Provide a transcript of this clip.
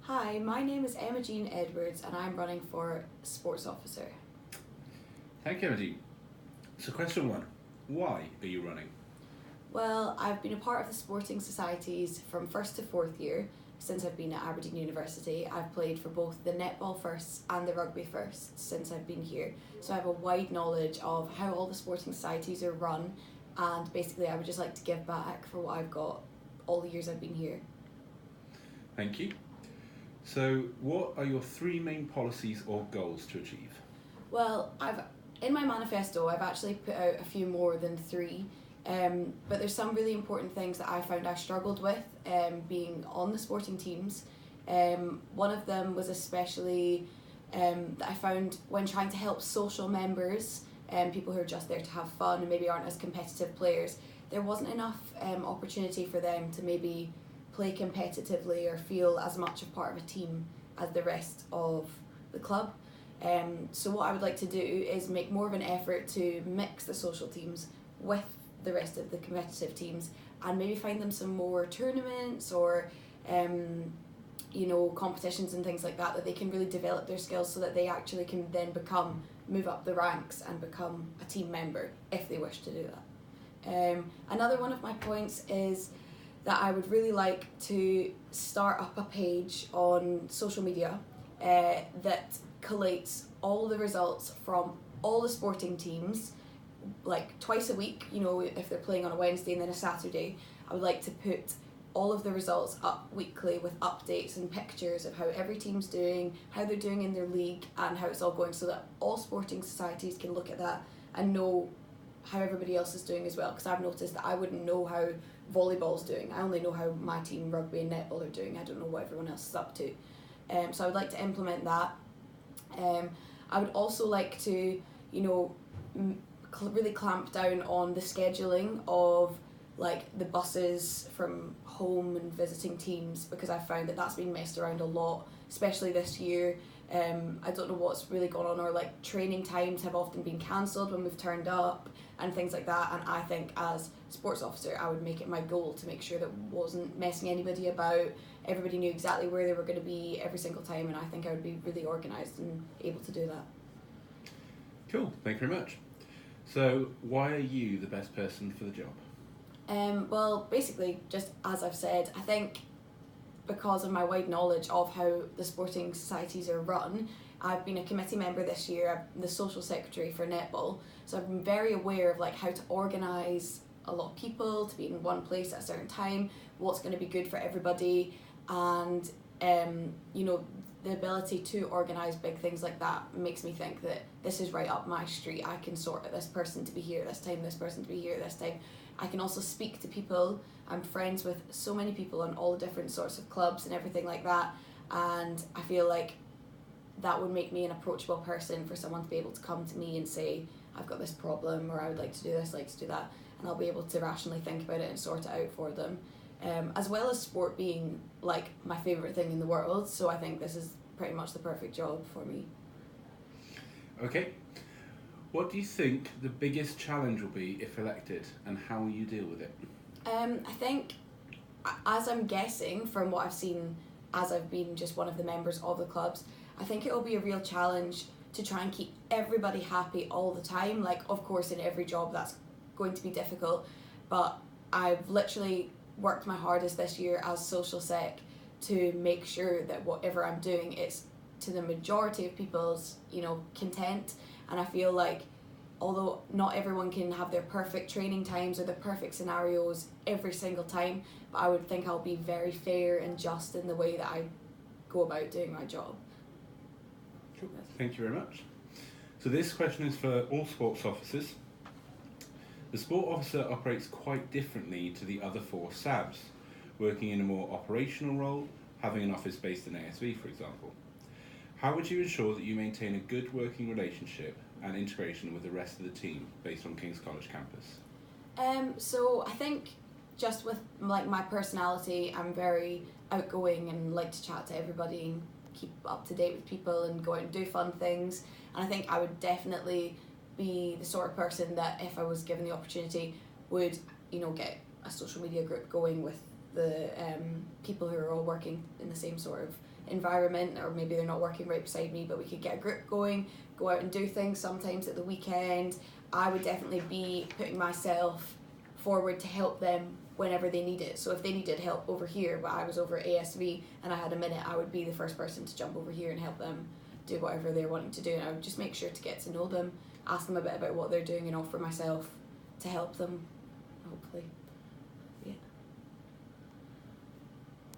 Hi, my name is Emma Jean Edwards and I'm running for Sports Officer. Thank you, Emma. So question one, why are you running? Well, I've been a part of the sporting societies from first to fourth year since I've been at Aberdeen University. I've played for both the netball first and the rugby first since I've been here. So I have a wide knowledge of how all the sporting societies are run, and basically I would just like to give back for what I've got all the years I've been here. Thank you. So what are your three main policies or goals to achieve? Well, in my manifesto I've actually put out a few more than three. But there's some really important things that I found I struggled with being on the sporting teams. One of them was especially that I found when trying to help social members, people who are just there to have fun and maybe aren't as competitive players, there wasn't enough opportunity for them to maybe play competitively or feel as much a part of a team as the rest of the club. So what I would like to do is make more of an effort to mix the social teams with the rest of the competitive teams and maybe find them some more tournaments or competitions and things like that they can really develop their skills so that they actually can then move up the ranks and become a team member if they wish to do that. Another one of my points is that I would really like to start up a page on social media that collates all the results from all the sporting teams, like twice a week. If they're playing on a Wednesday and then a Saturday, I would like to put all of the results up weekly with updates and pictures of how every team's doing, how they're doing in their league and how it's all going, so that all sporting societies can look at that and know how everybody else is doing as well, because I've noticed that I wouldn't know how volleyball's doing. I only know how my team rugby and netball are doing. I don't know what everyone else is up to. So I would like to implement that. I would also like to really clamp down on the scheduling of like the buses from home and visiting teams, because I found that that's been messed around a lot, especially this year. I don't know what's really gone on, or like training times have often been cancelled when we've turned up and things like that, and I think as sports officer I would make it my goal to make sure that wasn't messing anybody about. Everybody knew exactly where they were going to be every single time, and I think I would be really organised and able to do that. Cool, thank you very much. So why are you the best person for the job? Well, basically, just as I've said, I think because of my wide knowledge of how the sporting societies are run, I've been a committee member this year. I'm the social secretary for netball, so I've been very aware of like how to organise a lot of people to be in one place at a certain time, what's going to be good for everybody, and the ability to organise big things like that makes me think that this is right up my street. I can sort this person to be here at this time, this person to be here at this time. I can also speak to people. I'm friends with so many people on all different sorts of clubs and everything like that, and I feel like that would make me an approachable person for someone to be able to come to me and say, I've got this problem, or I would like to do this, like to do that, and I'll be able to rationally think about it and sort it out for them. As well as sport being like my favourite thing in the world, so I think this is pretty much the perfect job for me. Okay. What do you think the biggest challenge will be if elected, and how will you deal with it? I think, as I'm guessing from what I've seen as I've been just one of the members of the clubs, I think it will be a real challenge to try and keep everybody happy all the time. Like, of course, in every job that's going to be difficult, but I've literally worked my hardest this year as social sec to make sure that whatever I'm doing, it's to the majority of people's content. And I feel like although not everyone can have their perfect training times or the perfect scenarios every single time, but I would think I'll be very fair and just in the way that I go about doing my job. Cool. Thank you very much. So this question is for all sports officers. The sport officer operates quite differently to the other four SABs, working in a more operational role, having an office based in ASV, for example. How would you ensure that you maintain a good working relationship and integration with the rest of the team based on King's College campus? So I think just with like my personality, I'm very outgoing and like to chat to everybody and keep up to date with people and go out and do fun things. And I think I would definitely be the sort of person that if I was given the opportunity would get a social media group going with the people who are all working in the same sort of environment, or maybe they're not working right beside me, but we could get a group going, go out and do things sometimes at the weekend. I would definitely be putting myself forward to help them whenever they need it. So if they needed help over here, but I was over at ASV and I had a minute, I would be the first person to jump over here and help them do whatever they're wanting to do. And I would just make sure to get to know them, ask them a bit about what they're doing, and offer myself to help them, hopefully.